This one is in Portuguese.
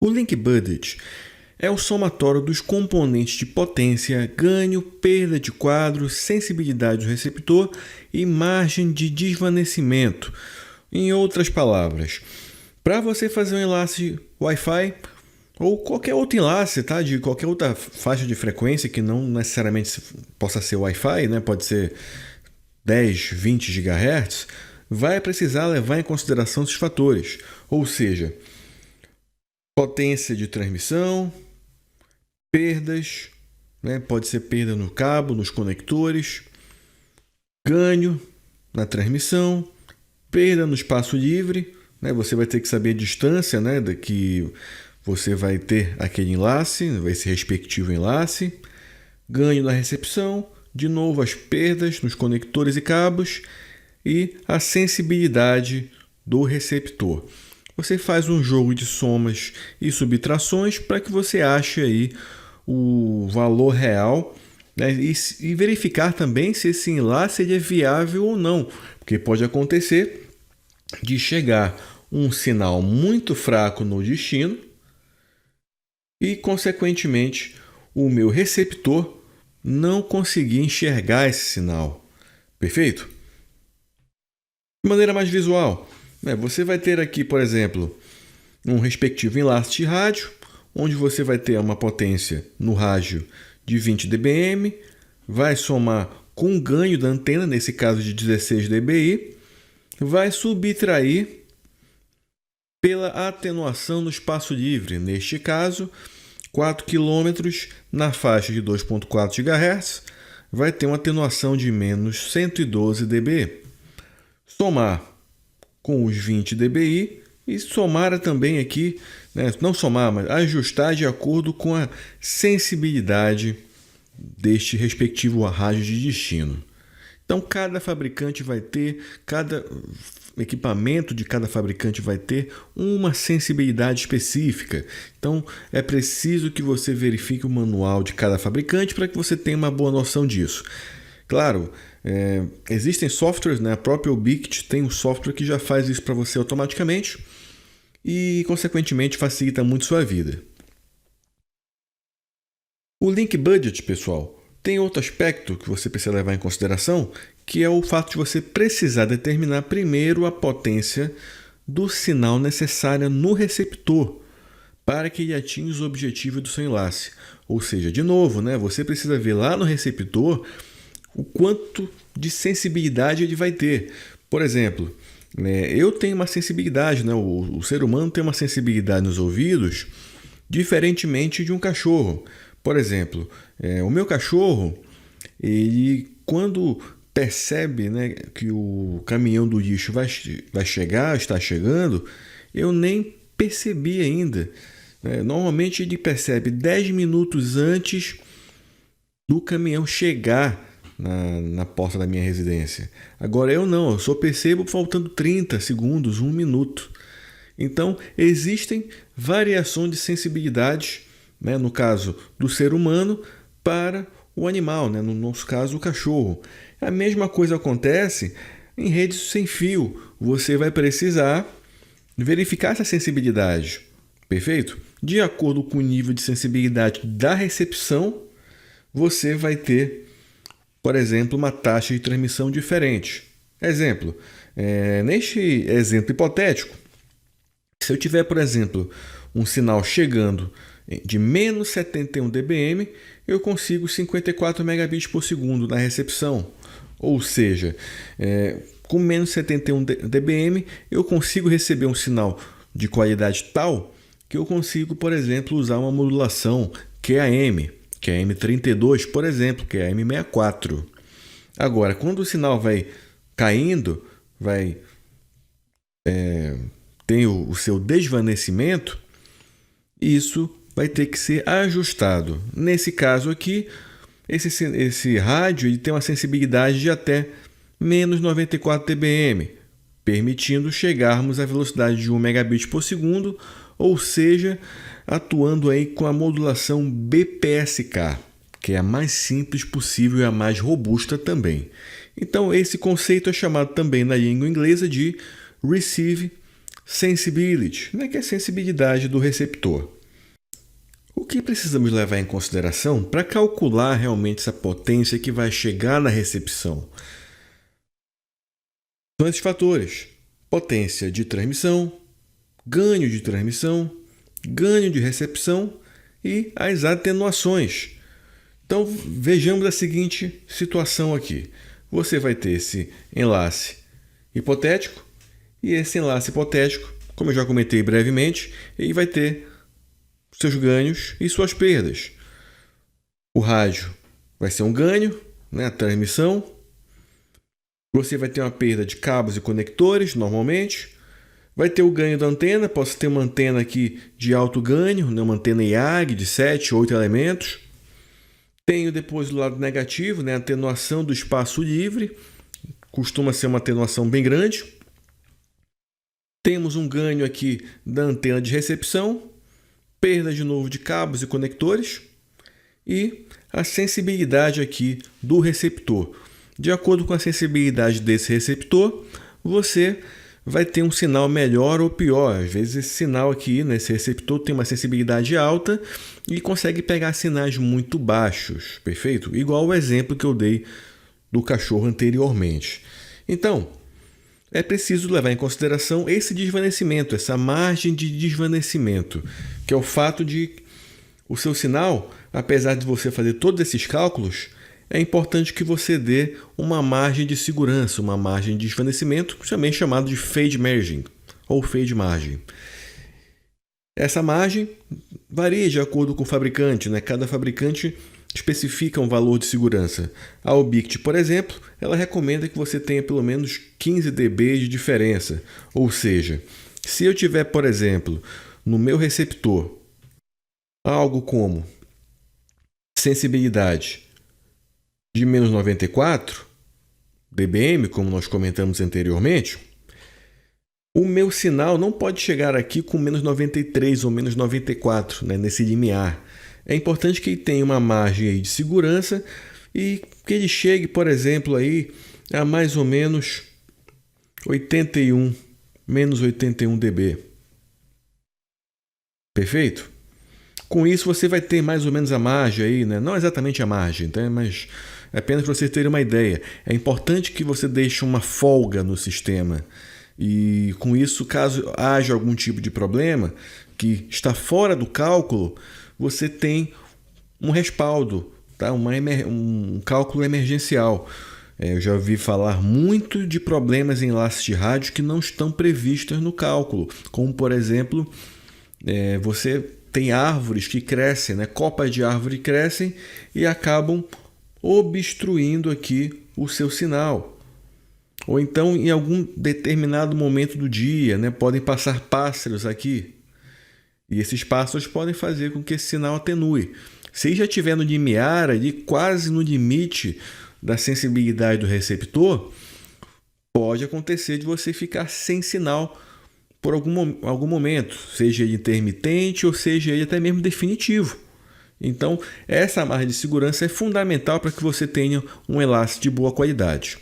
O link budget é o somatório dos componentes de potência, ganho, perda de quadro, sensibilidade do receptor e margem de desvanecimento. Em outras palavras, para você fazer um enlace Wi-Fi ou qualquer outro enlace, tá, de qualquer outra faixa de frequência que não necessariamente possa ser Wi-Fi, né, pode ser 10, 20 GHz, vai precisar levar em consideração esses fatores, ou seja, potência de transmissão, perdas, né? Pode ser perda no cabo, nos conectores, ganho na transmissão, perda no espaço livre, né? Você vai ter que saber a distância, né, que você vai ter aquele enlace, esse respectivo enlace, ganho na recepção, de novo as perdas nos conectores e cabos e a sensibilidade do receptor. Você faz um jogo de somas e subtrações para que você ache aí o valor real, né? E verificar também se esse enlace é viável ou não, porque pode acontecer de chegar um sinal muito fraco no destino e, consequentemente, o meu receptor não conseguir enxergar esse sinal. Perfeito? De maneira mais visual, você vai ter aqui, por exemplo, um respectivo enlace de rádio, onde você vai ter uma potência no rádio de 20 dBm, vai somar com um ganho da antena, nesse caso de 16 dBi, vai subtrair pela atenuação no espaço livre, neste caso, 4 km na faixa de 2.4 GHz, vai ter uma atenuação de menos 112 dB. Somar com os 20 dBi e somar também aqui, né, não somar, mas ajustar de acordo com a sensibilidade deste respectivo rádio de destino. Então, cada fabricante vai ter, cada equipamento de cada fabricante vai ter uma sensibilidade específica. Então, é preciso que você verifique o manual de cada fabricante para que você tenha uma boa noção disso. Claro, existem softwares, né? A própria Ubiquiti tem um software que já faz isso para você automaticamente e, consequentemente, facilita muito sua vida. O link budget, pessoal, tem outro aspecto que você precisa levar em consideração, que é o fato de você precisar determinar primeiro a potência do sinal necessária no receptor para que ele atinja o objetivo do seu enlace. Ou seja, de novo, né? Você precisa ver lá no receptor o quanto de sensibilidade ele vai ter. Por exemplo, eu tenho uma sensibilidade, né? O ser humano tem uma sensibilidade nos ouvidos diferentemente de um cachorro. Por exemplo, o meu cachorro, ele quando percebe, né, que o caminhão do lixo vai chegar, está chegando, eu nem percebi ainda. Normalmente ele percebe 10 minutos antes do caminhão chegar na porta da minha residência. Agora eu não, eu só percebo faltando 30 segundos, 1 minuto. Então, existem variações de sensibilidade, né, no caso do ser humano, para o animal, né, no nosso caso o cachorro. A mesma coisa acontece em redes sem fio. Você vai precisar verificar essa sensibilidade. Perfeito? De acordo com o nível de sensibilidade da recepção, você vai ter, por exemplo, uma taxa de transmissão diferente. Exemplo, neste exemplo hipotético, se eu tiver, por exemplo, um sinal chegando de menos 71 dBm, eu consigo 54 megabits por segundo na recepção. Ou seja, com menos 71 dBm, eu consigo receber um sinal de qualidade tal que eu consigo, por exemplo, usar uma modulação QAM, que é a M32, por exemplo, que é a M64. Agora, quando o sinal vai caindo, tem o seu desvanecimento, isso vai ter que ser ajustado. Nesse caso aqui, esse rádio ele tem uma sensibilidade de até menos 94 dBm, permitindo chegarmos à velocidade de 1 megabit por segundo, ou seja, atuando aí com a modulação BPSK, que é a mais simples possível e a mais robusta também. Então, esse conceito é chamado também na língua inglesa de Receive sensibility, né, que é a sensibilidade do receptor. O que precisamos levar em consideração para calcular realmente essa potência que vai chegar na recepção? São esses fatores: potência de transmissão, ganho de transmissão, ganho de recepção e as atenuações. Então vejamos a seguinte situação aqui. Você vai ter esse enlace hipotético e esse enlace hipotético, como eu já comentei brevemente, ele vai ter seus ganhos e suas perdas. O rádio vai ser um ganho, né, a transmissão. Você vai ter uma perda de cabos e conectores, normalmente. Vai ter o ganho da antena. Posso ter uma antena aqui de alto ganho, né, uma antena IAG de 7, 8 elementos. Tenho depois do lado negativo, né, a atenuação do espaço livre. Costuma ser uma atenuação bem grande. Temos um ganho aqui da antena de recepção. Perda de novo de cabos e conectores. E a sensibilidade aqui do receptor. De acordo com a sensibilidade desse receptor, você vai ter um sinal melhor ou pior. Às vezes esse sinal aqui, nesse receptor, tem uma sensibilidade alta e consegue pegar sinais muito baixos, perfeito? Igual o exemplo que eu dei do cachorro anteriormente. Então, é preciso levar em consideração esse desvanecimento, essa margem de desvanecimento, que é o fato de o seu sinal, apesar de você fazer todos esses cálculos, é importante que você dê uma margem de segurança, uma margem de desvanecimento, também chamado de fade margin ou fade margin. Essa margem varia de acordo com o fabricante, né? Cada fabricante especifica um valor de segurança. A Ubiquiti, por exemplo, ela recomenda que você tenha pelo menos 15 dB de diferença. Ou seja, se eu tiver, por exemplo, no meu receptor algo como sensibilidade de menos 94 dBm, como nós comentamos anteriormente, o meu sinal não pode chegar aqui com menos 93 ou menos 94, né, nesse limiar. É importante que ele tenha uma margem aí de segurança e que ele chegue, por exemplo, aí a mais ou menos 81, menos 81 dB. Perfeito? Com isso você vai ter mais ou menos a margem aí, né? Não exatamente a margem, tá? Mas é apenas para vocês terem uma ideia. É importante que você deixe uma folga no sistema. E com isso, caso haja algum tipo de problema que está fora do cálculo, você tem um respaldo, tá? Um cálculo emergencial. Eu já ouvi falar muito de problemas em enlaces de rádio que não estão previstos no cálculo. Como, por exemplo, você tem árvores que crescem, né? Copas de árvore crescem e acabam obstruindo aqui o seu sinal. Ou então, em algum determinado momento do dia, né, podem passar pássaros aqui. E esses pássaros podem fazer com que esse sinal atenue. Se já estiver no limiar, ali, quase no limite da sensibilidade do receptor, pode acontecer de você ficar sem sinal por algum momento, seja ele intermitente ou seja ele até mesmo definitivo. Então, essa margem de segurança é fundamental para que você tenha um enlace de boa qualidade.